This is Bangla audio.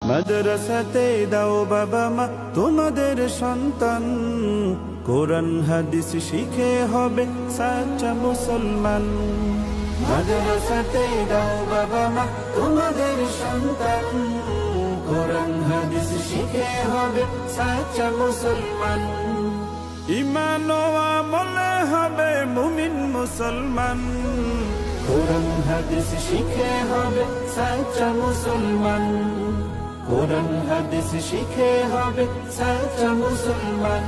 মাদ্রাসাতে দাও বাবা মা তোমাদের সন্তান, কোরআন হাদিস শিখে হবে সাচ্চা মুসলমান। মাদ্রাসাতে দাও বাবা মা তোমাদের সন্তান, কোরআন হাদিস শিখে হবে সাচ্চা মুসলমান। ঈমান ও আমলে হবে মুমিন মুসলমান, কোরআন হাদিস শিখে হবে সাচ্চা মুসলমান। কোরআন হাদিস শিখে হবে সাচ্চা মুসলমান।